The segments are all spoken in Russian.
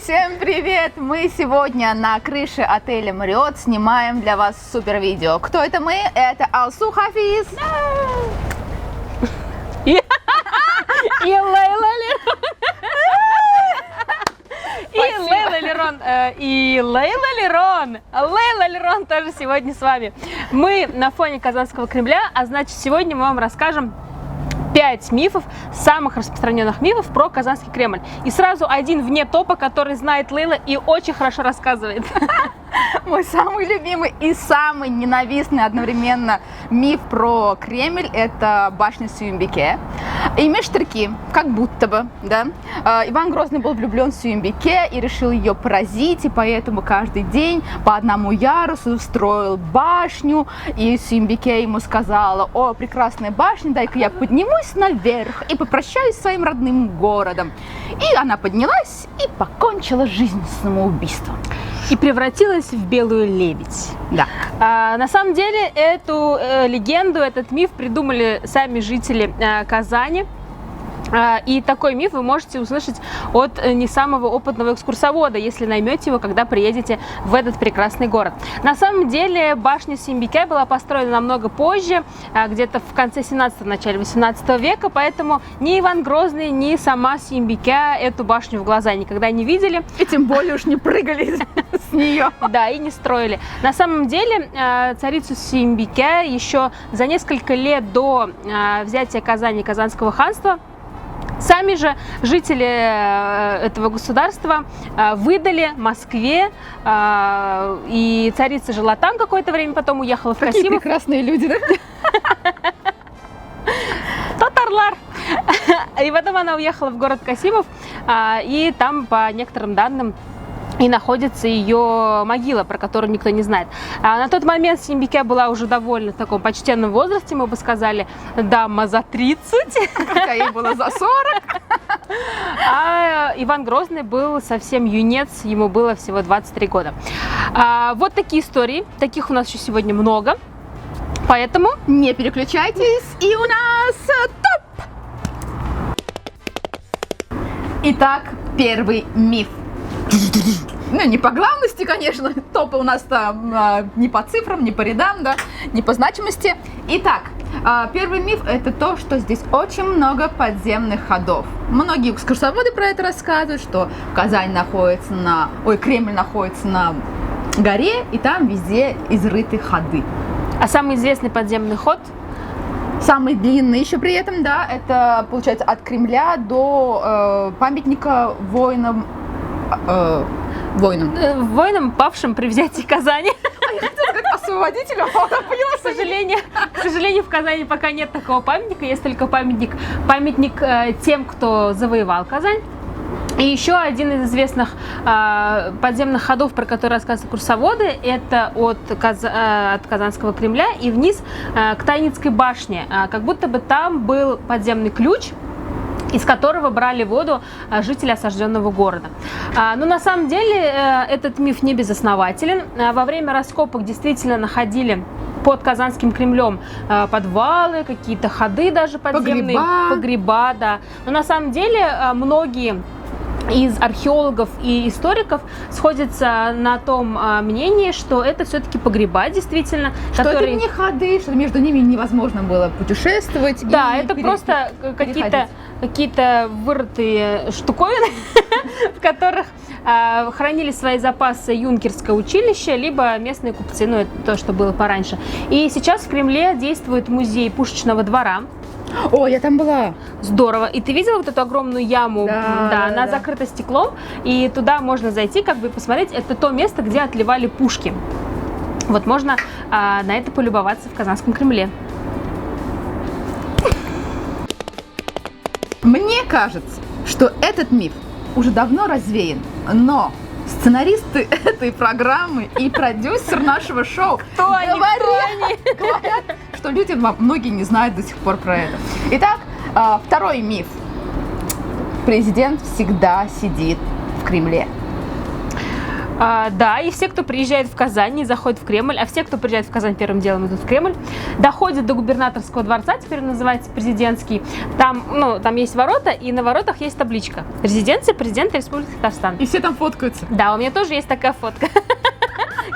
Всем привет! Мы сегодня на крыше отеля Marriott снимаем для вас супер видео. Кто это мы? Это Алсу Хафиз и Лейла Лерон. И Лейла Лерон тоже сегодня с вами. Мы на фоне Казанского Кремля, а значит, сегодня мы вам расскажем 5 мифов, самых распространенных мифов про Казанский Кремль. И сразу один вне топа, который знает Лейла и очень хорошо рассказывает. Мой самый любимый и самый ненавистный одновременно миф про Кремль – это башня Сюембике. Имеешь штырьки, как будто бы, да. Иван Грозный был влюблен в Сюембике и решил ее поразить, и поэтому каждый день по одному ярусу строил башню, и Сюембике ему сказала: «О, прекрасная башня, дай-ка я поднимусь наверх и попрощаюсь с своим родным городом». И она поднялась и покончила жизнь самоубийством. И превратилась в белую лебедь. Да. На самом деле эту легенду, этот миф придумали сами жители Казани. И такой миф вы можете услышать от не самого опытного экскурсовода, если наймете его, когда приедете в этот прекрасный город. На самом деле башня Сюембике была построена намного позже, где-то в конце 17-го, начале 18 века, поэтому ни Иван Грозный, ни сама Сюембике эту башню в глаза никогда не видели. И тем более уж не прыгали с нее. Да, и не строили. На самом деле царицу Сюембике еще за несколько лет до взятия Казани, Казанского ханства, сами же жители этого государства выдали Москве, и царица жила там какое-то время, потом уехала в Касимов. Какие прекрасные люди, да? Татарлар! И потом она уехала в город Касимов, и там, по некоторым данным, и находится ее могила, про которую никто не знает. На тот момент Сюембике была уже довольно в таком почтенном возрасте, мы бы сказали, дама за 30. Хотя ей было за 40. А Иван Грозный был совсем юнец, ему было всего 23 года. Вот такие истории, таких у нас еще сегодня много, поэтому не переключайтесь, и у нас топ! Итак, первый миф. Ну, не по главности, конечно, топы у нас там не по цифрам, не по рядам, да, не по значимости. Итак, первый миф – это то, что здесь очень много подземных ходов. Многие экскурсоводы про это рассказывают, что Казань находится Кремль находится на горе, и там везде изрыты ходы. А самый известный подземный ход? Самый длинный еще при этом, да, это, получается, от Кремля до памятника воинам, павшим при взятии Казани. Я хотела сказать освободителю, а потом поняла, к сожалению, в Казани пока нет такого памятника, есть только памятник тем, кто завоевал Казань. И еще один из известных подземных ходов, про которые рассказывают курсоводы, это от Казанского Кремля и вниз к Тайницкой башне. Как будто бы там был подземный ключ, из которого брали воду жители осажденного города. Но на самом деле этот миф не безоснователен. Во время раскопок действительно находили под Казанским Кремлем подвалы, какие-то ходы даже подземные, погреба, да. Но на самом деле многие из археологов и историков сходятся на том мнении, что это все-таки погреба, действительно. Что это не ходы, что между ними невозможно было путешествовать. Да, это просто какие-то вырытые штуковины, в которых хранили свои запасы юнкерское училище, либо местные купцы, ну это то, что было пораньше. И сейчас в Кремле действует музей пушечного двора. О, я там была. Здорово. И ты видела вот эту огромную яму? Да, она закрыта стеклом, и туда можно зайти, как бы посмотреть. Это то место, где отливали пушки. Вот можно на это полюбоваться в Казанском Кремле. Мне кажется, что этот миф уже давно развеян, но сценаристы этой программы и продюсер нашего шоу говорят, что люди многие не знают до сих пор про это. Итак, второй миф. Президент всегда сидит в Кремле. Да, и все, кто приезжает в Казань, заходят в Кремль, а все, кто приезжает в Казань, первым делом идут в Кремль, доходят до губернаторского дворца, теперь он называется президентский. Там есть ворота, и на воротах есть табличка: резиденция президента Республики Татарстан. И все там фоткаются. Да, у меня тоже есть такая фотка.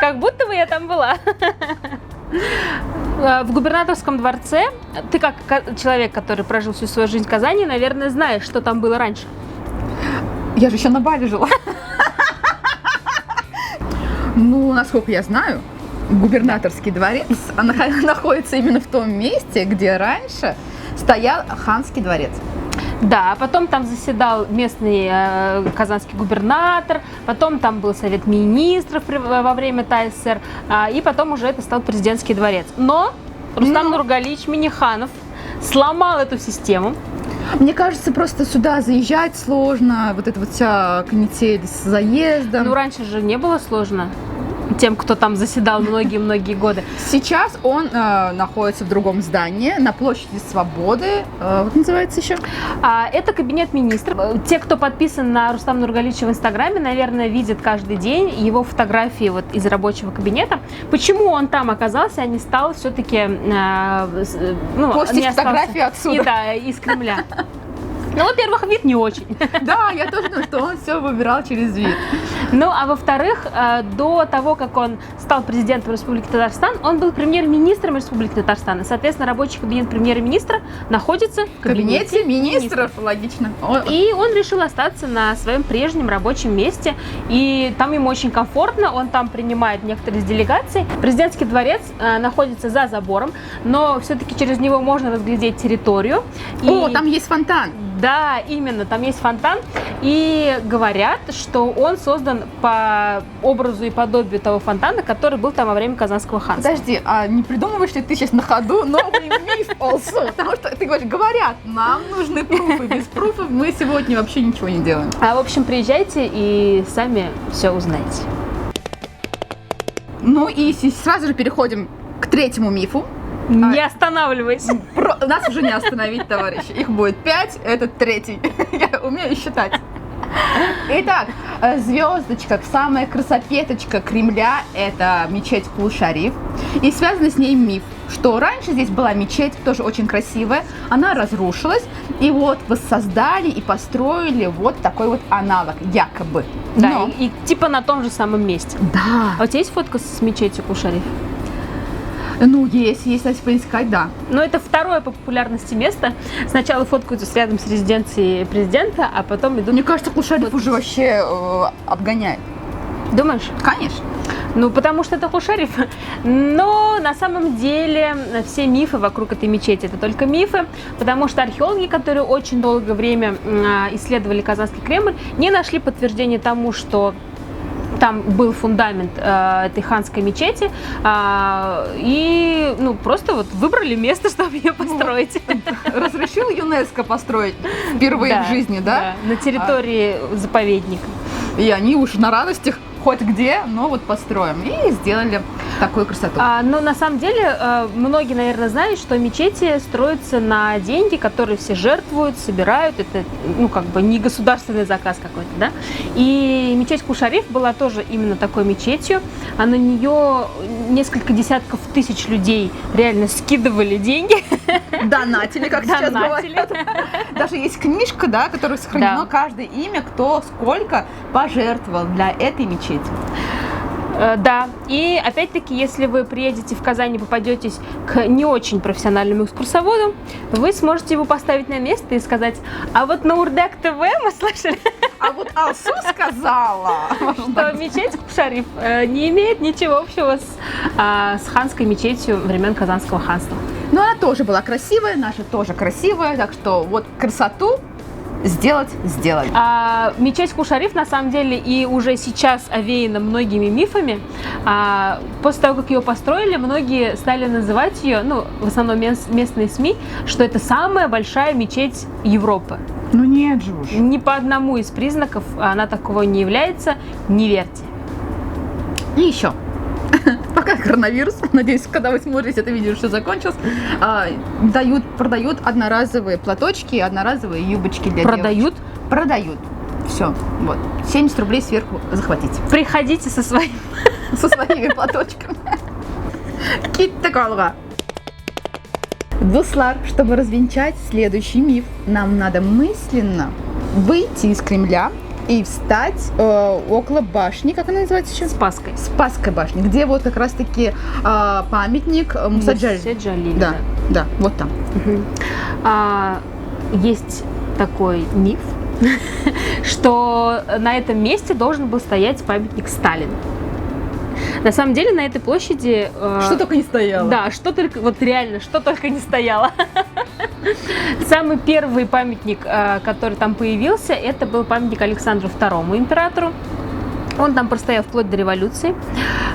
Как будто бы я там была. В губернаторском дворце, ты как человек, который прожил всю свою жизнь в Казани, наверное, знаешь, что там было раньше. Я же еще на Бали жила. Ну, насколько я знаю, губернаторский дворец находится именно в том месте, где раньше стоял ханский дворец. Да, потом там заседал местный казанский губернатор, потом там был совет министров во время ТАССР, и потом уже это стал президентский дворец. Но Рустам Нургалиевич Минниханов сломал эту систему. Мне кажется, просто сюда заезжать сложно, вот эта вот вся канитель с заездом. Ну, раньше же не было сложно тем, кто там заседал многие-многие годы. Сейчас он находится в другом здании, на площади Свободы. Вот называется еще? Это кабинет министров. Те, кто подписан на Рустама Нургалиевича в Инстаграме, наверное, видят каждый день его фотографии вот из рабочего кабинета. Почему он там оказался, а не стал все-таки... постить фотографии отсюда. Из Кремля. Ну, во-первых, вид не очень. Да, я тоже думаю, что он все выбирал через вид. Ну, а во-вторых, до того, как он стал президентом Республики Татарстан, он был премьер-министром Республики Татарстан. И, соответственно, рабочий кабинет премьер-министра находится в кабинете министров. Логично. И он решил остаться на своем прежнем рабочем месте. И там ему очень комфортно, он там принимает некоторые из делегаций. Президентский дворец находится за забором, но все-таки через него можно разглядеть территорию. Там есть фонтан. Да, именно, там есть фонтан, и говорят, что он создан по образу и подобию того фонтана, который был там во время Казанского ханства. Подожди, а не придумываешь ли ты сейчас на ходу новый миф also? Потому что ты говоришь, говорят, нам нужны пруфы, без пруфов мы сегодня вообще ничего не делаем. В общем, приезжайте и сами все узнаете. Ну и сразу же переходим к третьему мифу. Не останавливайся. Нас уже не остановить, товарищи. Их будет 5, этот третий. Я умею считать. Итак, звездочка, самая красопеточка Кремля – это мечеть Кул-Шариф. И связан с ней миф, что раньше здесь была мечеть, тоже очень красивая, она разрушилась, и вот воссоздали и построили вот такой вот аналог, якобы. Да, и типа на том же самом месте. Да. А у тебя есть фотка с мечетью Кул-Шариф? Ну, если поискать, да. Но это второе по популярности место. Сначала фоткаются рядом с резиденцией президента, а потом идут... Мне кажется, Кул-Шариф уже вообще обгоняет. Думаешь? Конечно. Ну, потому что это Кул-Шариф. Но на самом деле все мифы вокруг этой мечети – это только мифы, потому что археологи, которые очень долгое время исследовали Казанский Кремль, не нашли подтверждения тому, что там был фундамент этой ханской мечети, и просто вот выбрали место, чтобы ее построить. Разрешил ЮНЕСКО построить впервые в жизни, да? Да, на территории заповедника. И они уж на радостях хоть где, но вот построим. И сделали такую красоту. Но на самом деле многие, наверное, знают, что мечети строятся на деньги, которые все жертвуют, собирают. Это, не государственный заказ какой-то, да? И мечеть Кул-Шариф была тоже именно такой мечетью. А на нее несколько десятков тысяч людей реально скидывали деньги. Донатили, как сейчас говорят. Даже есть книжка, да, которая сохранено каждое имя, кто сколько пожертвовал для этой мечети. Да, и опять-таки, если вы приедете в Казань и попадетесь к не очень профессиональному экскурсоводу, вы сможете его поставить на место и сказать: а вот на Урдек ТВ мы слышали, а вот Алсу сказала, что мечеть Кул-Шариф не имеет ничего общего с ханской мечетью времен Казанского ханства. Но она тоже была красивая, наша тоже красивая, так что вот красоту сделали. Мечеть Кул-Шариф на самом деле и уже сейчас овеяна многими мифами. После того, как ее построили, многие стали называть ее, в основном местные СМИ, что это самая большая мечеть Европы. Ну нет же уж. Ни по одному из признаков она такого не является, не верьте. И еще. Пока коронавирус, надеюсь, когда вы смотрите это видео, что закончилось, продают одноразовые платочки, одноразовые юбочки для девочек. Продают? Продают. Все, вот. 70 рублей сверху захватите. Приходите со своим. Со своими платочками. Китте колга. Дуслар, чтобы развенчать следующий миф, нам надо мысленно выйти из Кремля и встать около башни, как она называется еще? Спасской. Спасской башни, где вот как раз-таки памятник Муса Джалилю. Да, да, вот там. Есть такой миф, что на этом месте должен был стоять памятник Сталину. На самом деле на этой площади... Что только не стояло. Да, что только, вот реально, что только не стояло. Самый первый памятник, который там появился, это был памятник Александру II, императору. Он там простоял вплоть до революции.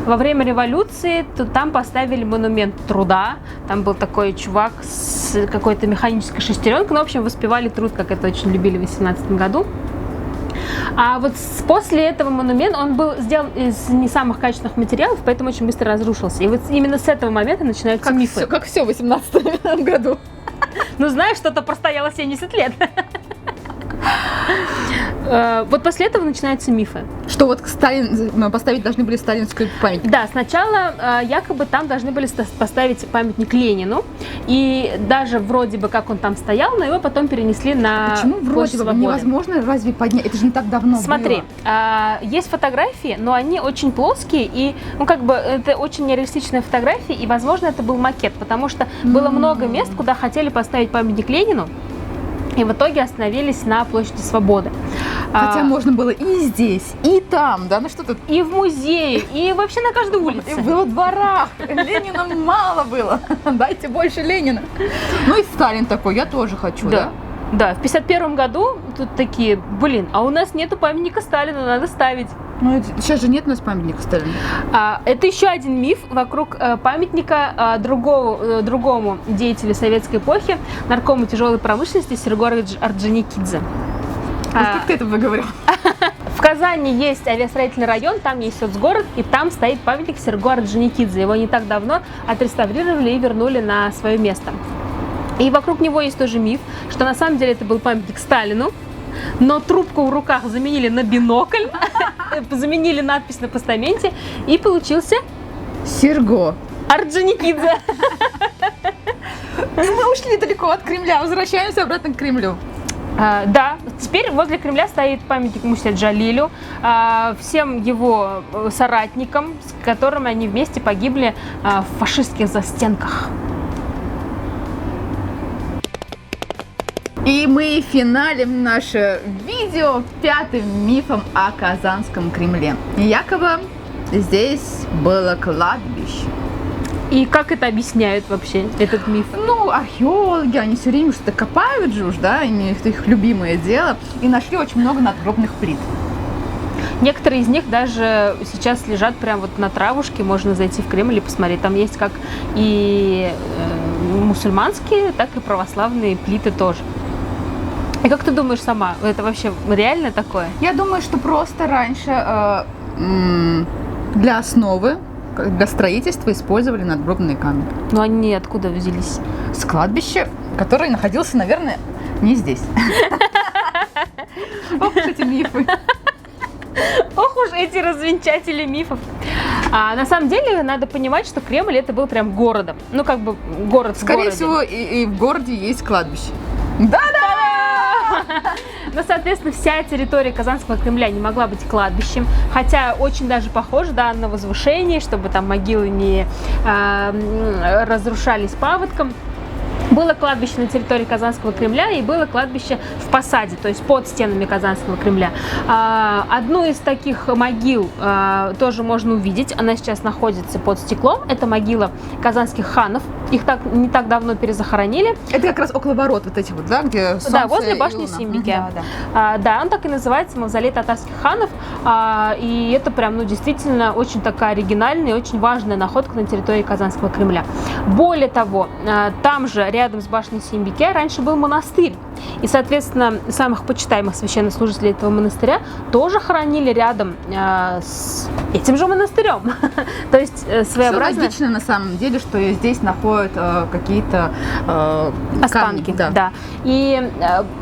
Во время революции там поставили монумент труда. Там был такой чувак с какой-то механической шестеренкой. Ну, в общем, воспевали труд, как это очень любили в 18 году. А вот после этого монумента он был сделан из не самых качественных материалов, поэтому очень быстро разрушился. И вот именно с этого момента начинаются мифы. Как все в 18 году. Ну, знаешь, что-то простояло 70 лет. Вот после этого начинаются мифы. Что вот Сталин поставить должны были сталинский памятник. Да, сначала якобы там должны были поставить памятник Ленину. И даже вроде бы как он там стоял, но его потом перенесли на Почему вроде бы? Невозможно разве поднять? Это же не так давно Смотри, было. Есть фотографии, но они очень плоские. И, ну, как бы, это очень нереалистичные фотографии. И, возможно, это был макет. Потому что было много мест, куда хотели поставить памятник Ленину. И в итоге остановились на площади Свободы. Хотя можно было и здесь, и там, да, ну что тут? И в музее, и вообще на каждой улице. И было в дворах. Ленина мало было. Дайте больше Ленина. Ну и Сталин такой, я тоже хочу, да? Да, в 51 году тут такие, а у нас нету памятника Сталину, надо ставить. Ну, сейчас же нет у нас памятника Сталину. Это еще один миф вокруг памятника другому деятелю советской эпохи, наркому тяжелой промышленности Серго Орджоникидзе. Как ты это выговорил? В Казани есть авиастроительный район, там есть соцгород, и там стоит памятник Серго Орджоникидзе. Его не так давно отреставрировали и вернули на свое место. И вокруг него есть тоже миф, что на самом деле это был памятник Сталину, но трубку в руках заменили на бинокль, заменили надпись на постаменте, и получился Серго Орджоникидзе. И мы ушли далеко от Кремля, возвращаемся обратно к Кремлю. Да, теперь возле Кремля стоит памятник Мусе Джалилю, всем его соратникам, с которыми они вместе погибли в фашистских застенках. И мы финалим наше видео 5-м мифом о Казанском Кремле. Якобы здесь было кладбище. И как это объясняют вообще, этот миф? Ну, археологи, они все время что-то копают же уж, да, это их любимое дело. И нашли очень много надгробных плит. Некоторые из них даже сейчас лежат прямо вот на травушке, можно зайти в Кремль и посмотреть. Там есть как и мусульманские, так и православные плиты тоже. И как ты думаешь сама, это вообще реально такое? Я думаю, что просто раньше для основы, для строительства использовали надгробные камни. Но они откуда взялись? С кладбища, который находился, наверное, не здесь. Ох уж эти мифы. Ох уж эти развенчатели мифов. На самом деле, надо понимать, что Кремль это был прям городом. Ну, как бы город в городе. Скорее всего, и в городе есть кладбище. Да-да! Но, соответственно, вся территория Казанского Кремля не могла быть кладбищем, хотя очень даже похоже, да, на возвышении, чтобы там могилы не разрушались паводком. Было кладбище на территории Казанского Кремля и было кладбище в посаде, то есть под стенами Казанского Кремля. Одну из таких могил тоже можно увидеть, она сейчас находится под стеклом. Это могила казанских ханов, их не так давно перезахоронили. Это как раз около ворот вот этих вот, да, где солнце. Да, возле башни Симбике. Да, он так и называется, мавзолей татарских ханов. И это прям, ну, действительно очень такая оригинальная и очень важная находка на территории Казанского Кремля. Более того, там же рядом с башней Симбике раньше был монастырь. И, соответственно, самых почитаемых священнослужителей этого монастыря тоже хоронили рядом с этим же монастырем. То есть своеобразно... Все логично на самом деле, что здесь находят какие-то останки. камни, Да. И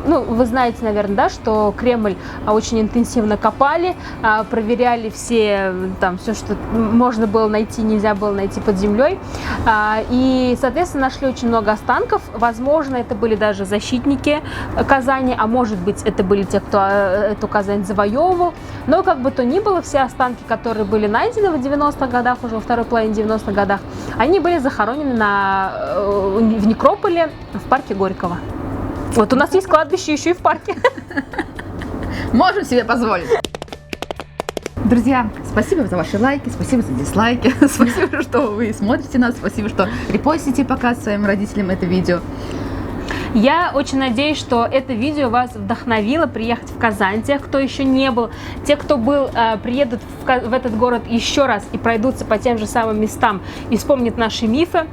вы знаете, наверное, да, что Кремль очень интенсивно копали, проверяли все, что можно было найти, нельзя было найти под землей. И, соответственно, нашли очень много останков. Возможно, это были даже защитники Казани, а может быть, это были те, кто эту Казань завоевывал. Но, как бы то ни было, все останки, которые были найдены в 90-х годах, уже во второй половине 90-х годах, они были захоронены в некрополе в парке Горького. Вот у нас есть кладбище еще и в парке. Можем себе позволить. Друзья, спасибо за ваши лайки, спасибо за дизлайки, спасибо, что вы смотрите нас, спасибо, что репостите пока своим родителям это видео. Я очень надеюсь, что это видео вас вдохновило приехать в Казань. Те, кто еще не был, те, кто был, приедут в этот город еще раз и пройдутся по тем же самым местам и вспомнят наши мифы.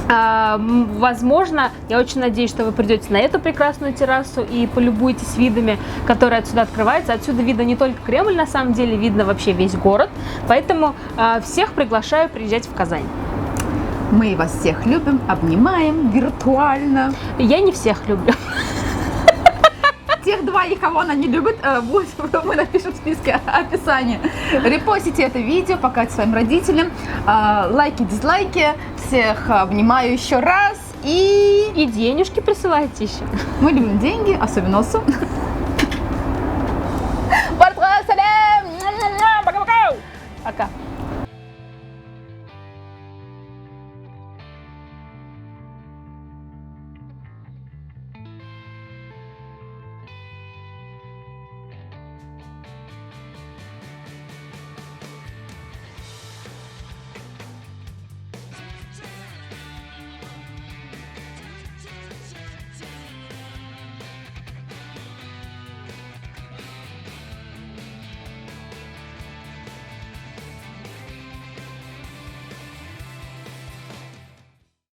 Возможно, я очень надеюсь, что вы придете на эту прекрасную террасу и полюбуетесь видами, которые отсюда открываются. Отсюда видно не только Кремль, на самом деле, видно вообще весь город. Поэтому всех приглашаю приезжать в Казань. Мы вас всех любим, обнимаем виртуально. Я не всех люблю. Тех двоих, кого она не любит, мы напишем в списке описания. Репостите это видео, показывайте своим родителям. Лайки, дизлайки. Всех обнимаю еще раз. И денежки присылайте еще. Мы любим деньги, особенно Осу.